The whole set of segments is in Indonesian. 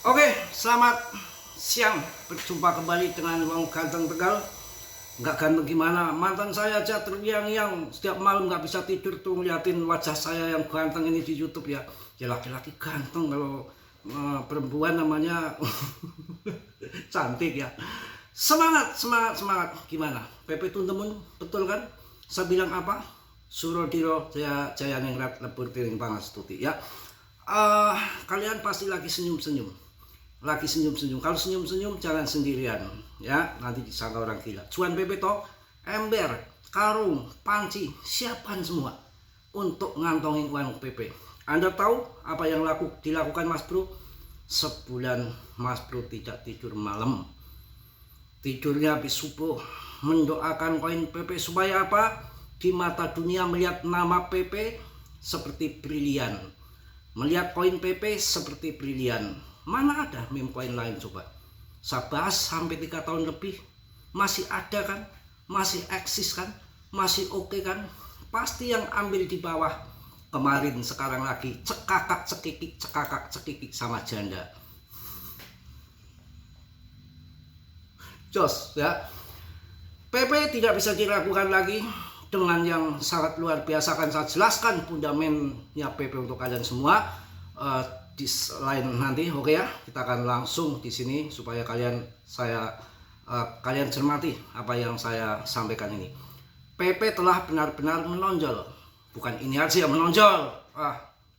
Oke, selamat siang. Berjumpa kembali dengan Wong Ganteng Tegal. Nggak ganteng gimana? Mantan saya aja terngiang-ngiang setiap malam nggak bisa tidur tuh ngeliatin wajah saya yang ganteng ini di YouTube ya. Ya laki-laki ganteng kalau perempuan namanya cantik ya. Semangat, semangat, semangat. Gimana? Pepe Tuntemun, betul kan? Saya bilang apa? Surodiro Jaya Ningrat Lebur Tiring Pangas Tuti ya. Kalian pasti lagi senyum-senyum. Kalau senyum-senyum jangan sendirian ya, nanti disangka orang gila. Cuan Pepe toh, ember, karung, panci siapan semua untuk ngantongin uang Pepe. Anda tahu apa yang dilakukan Mas Bro? Sebulan Mas Bro tidak tidur malam, tidurnya habis subuh mendoakan koin Pepe supaya apa? Di mata dunia melihat nama Pepe seperti brilian, melihat koin Pepe seperti brilian. Mana ada meme koin lain coba? Saya bahas sampai 3 tahun lebih, masih ada kan? Masih eksis kan? Masih oke kan? Pasti yang ambil di bawah kemarin sekarang lagi cekakak cekikik sama janda. Jos ya. PP tidak bisa diragukan lagi dengan yang sangat luar biasa. Akan saya jelaskan fundamennya PP untuk kalian semua di lain nanti, oke ya. Kita akan langsung di sini supaya kalian cermati apa yang saya sampaikan ini. PP telah benar-benar menonjol. Bukan ini aja yang menonjol.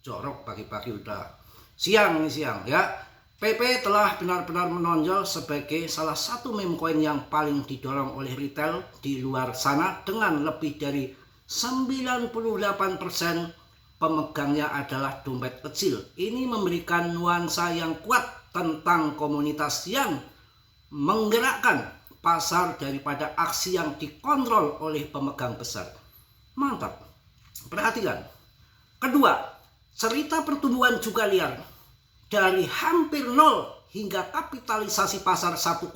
Jorok pagi-pagi udah siang ya. PP telah benar-benar menonjol sebagai salah satu meme coin yang paling didorong oleh retail di luar sana dengan lebih dari 98% pemegangnya adalah dompet kecil. Ini memberikan nuansa yang kuat tentang komunitas yang menggerakkan pasar daripada aksi yang dikontrol oleh pemegang besar. Mantap. Perhatikan. Kedua, cerita pertumbuhan juga liar. Dari hampir nol hingga kapitalisasi pasar 1,9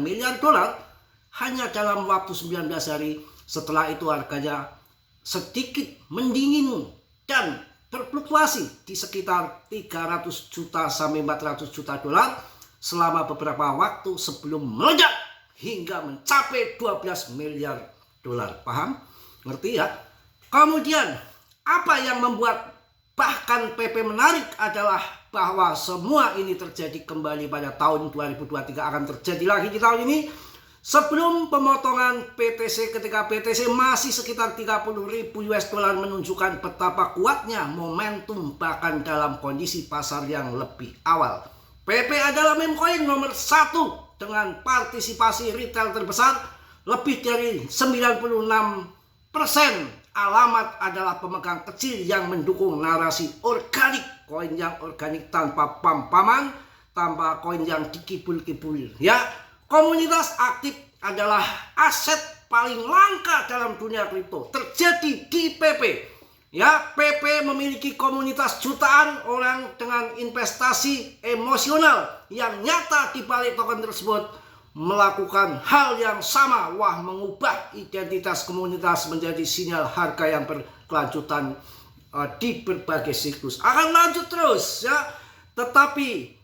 miliar dolar hanya dalam waktu 19 hari. Setelah itu harganya sedikit mendingin dan berfluktuasi di sekitar 300 juta sampai 400 juta dolar selama beberapa waktu sebelum meledak hingga mencapai 12 miliar dolar. Paham? Ngerti ya? Kemudian apa yang membuat bahkan PP menarik adalah bahwa semua ini terjadi kembali pada tahun 2023, akan terjadi lagi di tahun ini. Sebelum pemotongan PTC, ketika PTC masih sekitar 30.000 US dollar, menunjukkan betapa kuatnya momentum bahkan dalam kondisi pasar yang lebih awal. PP adalah meme coin nomor 1 dengan partisipasi retail terbesar lebih dari 96%. Alamat adalah pemegang kecil yang mendukung narasi organik, koin yang organik tanpa pam-paman, tanpa koin yang dikibul-kibul ya. Komunitas aktif adalah aset paling langka dalam dunia kripto. Terjadi di PP. Ya, PP memiliki komunitas jutaan orang dengan investasi emosional yang nyata di balik token tersebut melakukan hal yang sama. Wah, mengubah identitas komunitas menjadi sinyal harga yang berkelanjutan di berbagai siklus. Akan lanjut terus ya. Tetapi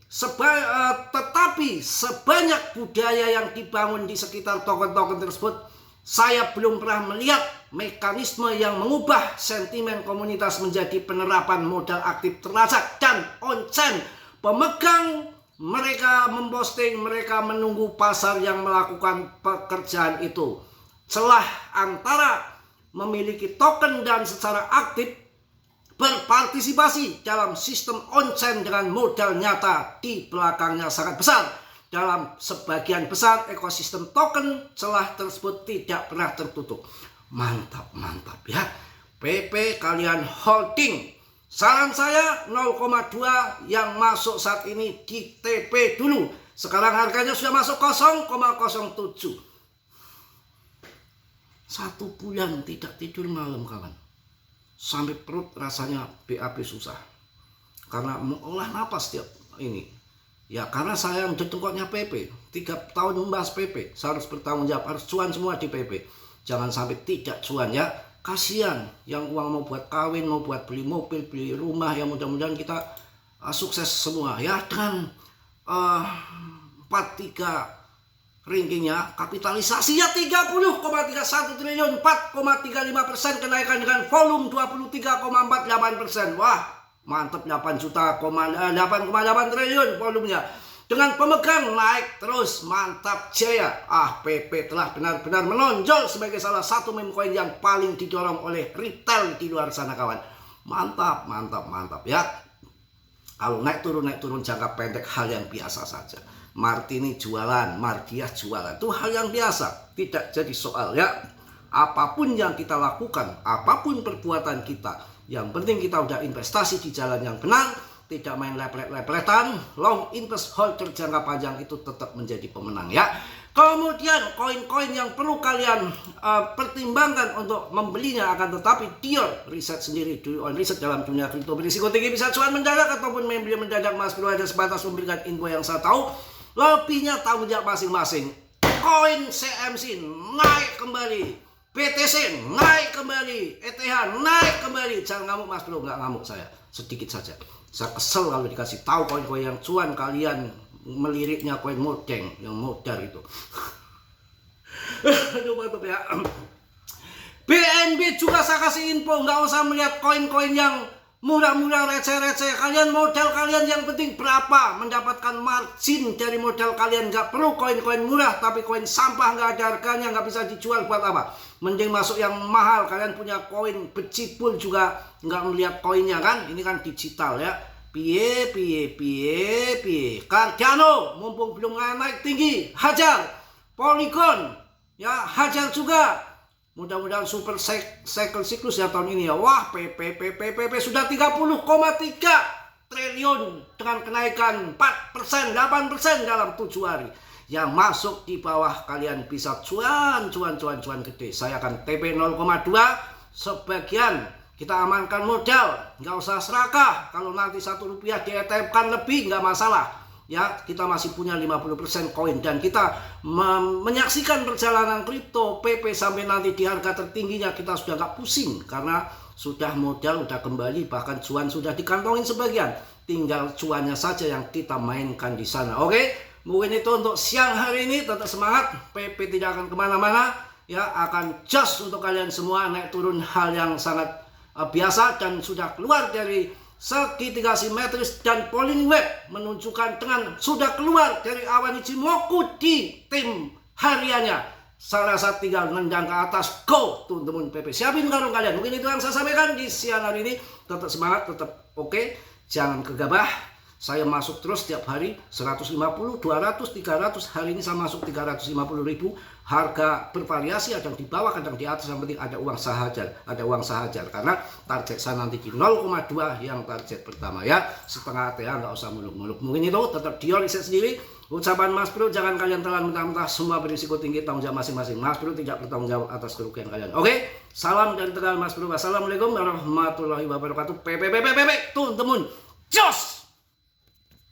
sebanyak budaya yang dibangun di sekitar token-token tersebut, saya belum pernah melihat mekanisme yang mengubah sentimen komunitas menjadi penerapan modal aktif terlacak dan on-chain. Pemegang mereka memposting, mereka menunggu pasar yang melakukan pekerjaan itu. Celah antara memiliki token dan secara aktif berpartisipasi dalam sistem on-chain dengan modal nyata di belakangnya sangat besar. Dalam sebagian besar ekosistem token, celah tersebut tidak pernah tertutup. Mantap ya. PP kalian holding. Saran saya 0,2 yang masuk saat ini di TP dulu. Sekarang harganya sudah masuk 0,07. 1 bulan tidak tidur malam kawan. Sampai perut rasanya BAB susah karena mengolah napas setiap ini ya, karena saya yang dedengkotnya PP 3 tahun membahas PP. Saya harus bertanggung jawab, harus cuan semua di PP. Jangan sampai tidak cuan ya. Kasihan yang uang mau buat kawin, mau buat beli mobil, beli rumah, ya mudah-mudahan kita sukses semua ya dengan 43 rankingnya, kapitalisasinya 30,31 triliun, 4,35% kenaikan dengan volume 23,48%. Wah, mantap, 8,8 triliun volumenya. Dengan pemegang naik terus, mantap jaya. PP telah benar-benar menonjol sebagai salah satu meme coin yang paling didorong oleh retail di luar sana, kawan. Mantap, mantap, mantap ya. Kalau naik turun jangka pendek hal yang biasa saja. Martini jualan, Mardiah jualan, itu hal yang biasa, tidak jadi soal ya. Apapun yang kita lakukan, apapun perbuatan kita, yang penting kita udah investasi di jalan yang benar. Tidak main leplet-lepletan, long invest holder jangka panjang itu tetap menjadi pemenang ya. Kemudian koin-koin yang perlu kalian pertimbangkan untuk membelinya, akan tetapi Dior riset sendiri, riset dalam dunia kripto berisiko tinggi, bisa cuan mendadak ataupun membeli mendadak. Mas Bro ada sebatas memberikan info yang saya tahu, lebihnya tanggung jawab masing-masing. Koin CMC naik kembali, BTC naik kembali, ETH naik kembali. Jangan ngamuk Mas Bro, nggak ngamuk saya, sedikit saja. Saya kesel kalau dikasih tahu koin-koin yang cuan, kalian meliriknya koin modeng yang modal itu. Aduh, mantap ya. BNB juga saya kasih info, nggak usah melihat koin-koin yang murah-murah, receh-receh. Kalian modal kalian yang penting berapa, mendapatkan margin dari modal kalian. Nggak perlu koin-koin murah, tapi koin sampah nggak ada harganya, nggak bisa dijual, buat apa? Mending masuk yang mahal. Kalian punya koin becipul juga nggak melihat koinnya kan, ini kan digital ya. Piye Cardano mumpung belum naik tinggi, hajar. Polygon ya, hajar juga. Mudah-mudahan super cycle siklus ya tahun ini ya. Wah, PP sudah 30,3 triliun dengan kenaikan 4%, 8% dalam 7 hari. Yang masuk di bawah kalian bisa cuan gede. Saya akan TP 0,2 sebagian. Kita amankan modal, nggak usah serakah. Kalau nanti 1 rupiah di-ETF-kan lebih, nggak masalah. Ya, kita masih punya 50% koin dan kita menyaksikan perjalanan kripto PP sampai nanti di harga tertingginya. Kita sudah nggak pusing karena sudah modal, udah kembali, bahkan cuan sudah dikantongin sebagian. Tinggal cuannya saja yang kita mainkan di sana. Oke, mungkin itu untuk siang hari ini. Tetap semangat, PP tidak akan kemana-mana. Ya, akan just untuk kalian semua. Naik turun hal yang sangat biasa dan sudah keluar dari segitiga simetris, dan polling web menunjukkan dengan sudah keluar dari awan Ichimoku di tim hariannya. Saya rasa tinggal nendang ke atas, go teman-teman PP. Siapin karung kalian. Mungkin itu yang saya sampaikan di siang hari ini. Tetap semangat, tetap oke, jangan gegabah. Saya masuk terus setiap hari 150, 200, 300. Hari ini saya masuk 350.000. Harga bervariasi, kadang di bawah, kadang di atas. Yang penting ada uang sahajar, karena target saya nanti di 0,2 yang target pertama ya. Setengah ATA, nggak usah muluk-muluk. Mungkin itu tetap Dior riset sendiri. Ucapan Mas Bro, jangan kalian telan mentah-mentah, semua berisiko tinggi, tanggung jawab masing-masing. Mas Bro tidak bertanggung jawab atas kerugian kalian. Oke, salam dari Tegal Mas Bro. Wassalamualaikum warahmatullahi wabarakatuh. PP teman-teman, jos.